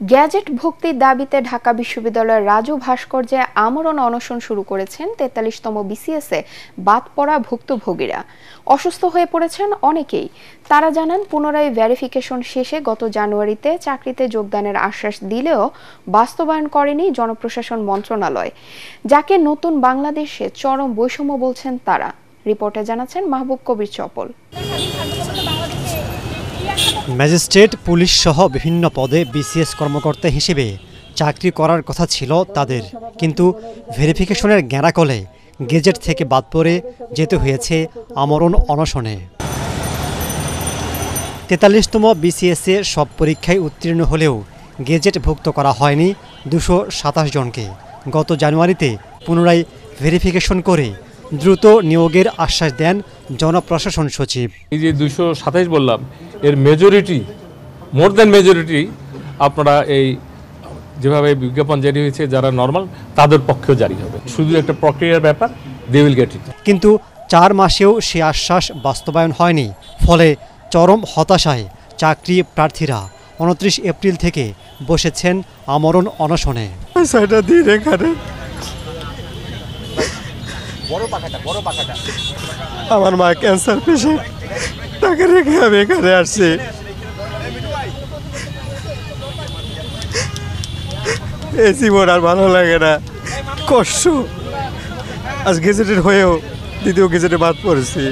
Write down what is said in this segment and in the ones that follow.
Gadget ভুক্তির দাবিতে ঢাকা বিশ্ববিদ্যালয়ের রাজু ভাস্কর্যে আমরণ অনশন শুরু করেছেন ৪৩তম বিসিএসে বাদ পড়া ভুক্তভোগীরা। অসুস্থ হয়ে পড়েছেন অনেকেই। তারা জানান, পুনরায় ভেরিফিকেশন শেষে গত জানুয়ারিতে চাকরিতে যোগদানের আশ্বাস দিলেও বাস্তবায়ন করেনি জনপ্রশাসন মন্ত্রণালয়, যাকে নতুন বাংলাদেশে চরম বৈষম্য বলছেন তারা। রিপোর্টে জানাচ্ছেন মাহবুব কবির চপল। ম্যাজিস্ট্রেট, পুলিশ সহ বিভিন্ন পদে বিসিএস কর্মকর্তা হিসেবে চাকরি করার কথা ছিল তাদের, কিন্তু ভেরিফিকেশনের গ্যাঁড়াকলে গেজেট থেকে বাদ পড়ে যেতে হয়েছে আমরণ অনশনে। ৪৩তম বিসিএসে সব পরীক্ষায় উত্তীর্ণ হলেও গেজেটভুক্ত করা হয়নি ২২৭ জনকে। গত জানুয়ারিতে পুনরায় ভেরিফিকেশন করে দ্রুত নিয়োগের আশ্বাস দেন জনপ্রশাসন সচিব। এই যে ২২৭ বললাম, এর মেজরিটি, মোর দ্যান মেজরিটি আপনারা এই যেভাবে বিজ্ঞাপন জারি হয়েছে যারা নর্মাল তাদের পক্ষেও জারি হবে। শুধু একটা প্রক্রিয়ার ব্যাপার, দে উইল গেট ইট। কিন্তু ৪ মাসেও সে আশ্বাস বাস্তবায়ন হয়নি, ফলে চরম হতাশায় চাকরি প্রার্থীরা ২৯ এপ্রিল থেকে বসেছেন আমরণ অনশনে। আমার মা ক্যান্সার পেশেন্ট, তাকে রেখে আমি এখানে আসছি। এই জীবন আর ভালো লাগে না, কষ্ট। আজ গেজেটের হয়েও দ্বিতীয় গেজেটে বাদ পড়েছি।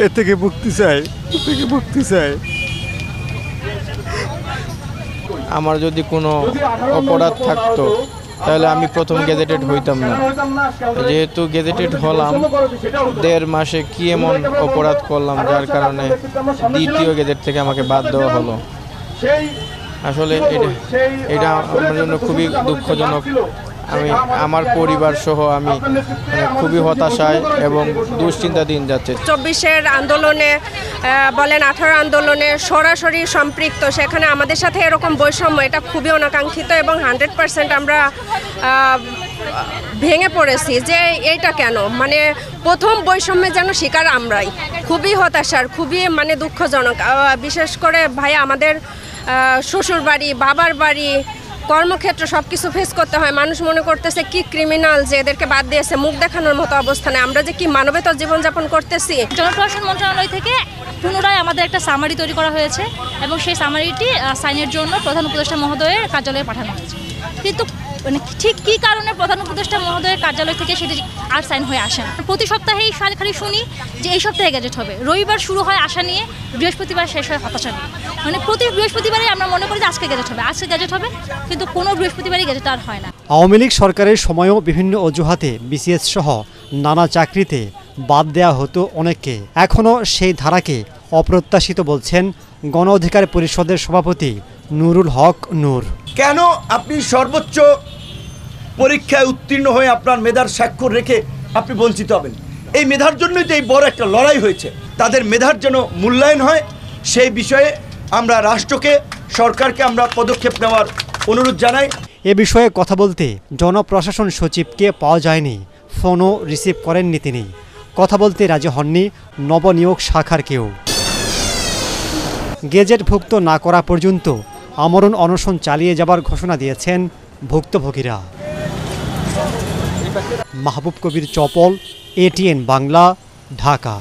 এর থেকে মুক্তি চাই, আমার যদি কোনো অপরাধ থাকতো তাহলে আমি প্রথম গেজেটেড হইতাম না। যেহেতু গেজেটেড হলাম, ১.৫ মাসে কি এমন অপরাধ করলাম যার কারণে দ্বিতীয় গেজেট থেকে আমাকে বাদ দেওয়া হলো। আসলে এটা আমার জন্য খুবই দুঃখজনক। আমার পরিবার সহ আমি খুবই হতাশায় এবং দুশ্চিন্তাধীন যাচ্ছে। ২৪-এর আন্দোলনে বলেন, 18 আন্দোলনে সরাসরি সম্পৃক্ত, সেখানে আমাদের সাথে এরকম বৈষম্য, এটা খুবই অনাকাঙ্ক্ষিত এবং 100% আমরা ভেঙে পড়েছি যে এইটা কেন, মানে প্রথম বৈষম্যের যেন শিকার আমরাই। খুবই হতাশার, খুবই দুঃখজনক। বিশেষ করে ভাই, আমাদের শ্বশুর বাড়ি, বাবার বাড়ি, কর্মক্ষেত্র সবকিছু ফেস করতে হয়। মানুষ মনে করতেছে কি ক্রিমিনাল যে এদেরকে বাদ দিয়েছে, মুখ দেখানোর মতো অবস্থানে। আমরা যে কি মানবেতর জীবনযাপন করতেছি। জনপ্রশাসন মন্ত্রণালয় থেকে পুনরায় আমাদের একটা সামারি তৈরি করা হয়েছে এবং সেই সামারিটি সাইনের জন্য প্রধান উপদেষ্টা মহোদয়ের কার্যালয়ে পাঠানো হয়েছে। কিন্তু ঠিক কী কারণে প্রধান উপদেষ্টা মহোদয়ের কার্যালয় থেকে সেটি আর সাইন হয়ে আসে না। প্রতি সপ্তাহেই খালি শুনি যে এই সপ্তাহে গেজেট হবে। রবিবার শুরু হয় আশা নিয়ে, বৃহস্পতিবার শেষ হয় হতাশা নিয়ে। প্রতি বৃহস্পতিবারই আমরা মনে করি যে আজকে গেজেট হবে, কিন্তু কোনো বৃহস্পতিবারই গেজেট আর হয় না। আওয়ামী লীগ সরকারের সময়ও বিভিন্ন অজুহাতে বিসিএস সহ নানা চাকরিতে বাদ দেওয়া হতো অনেককে। এখনও সেই ধারাকে অপ্রত্যাশিত বলছেন গণ অধিকার পরিষদের সভাপতি নুরুল হক নূর। কেন আপনি সর্বোচ্চ পরীক্ষায় উত্তীর্ণ হয়ে আপনার মেধার স্বাক্ষর রেখে আপনি বঞ্চিত হবেন? এই মেধার জন্যই তো এই বড় একটা লড়াই হয়েছে। তাদের মেধার যেন মূল্যায়ন হয়, সেই বিষয়ে আমরা রাষ্ট্রকে, সরকারকে আমরা পদক্ষেপ নেওয়ার অনুরোধ জানাই। এ বিষয়ে কথা বলতে জনপ্রশাসন সচিবকে পাওয়া যায়নি, ফোনও রিসিভ করেননি তিনি। কথা বলতে রাজি হননি নবনিয়োগ শাখার কেউ। গেজেটভুক্ত না করা পর্যন্ত আমরণ অনশন চালিয়ে যাবার ঘোষণা দিয়েছেন ভুক্তভোগীরা। মাহবুব কবির চপল, ATN বাংলা, ঢাকা।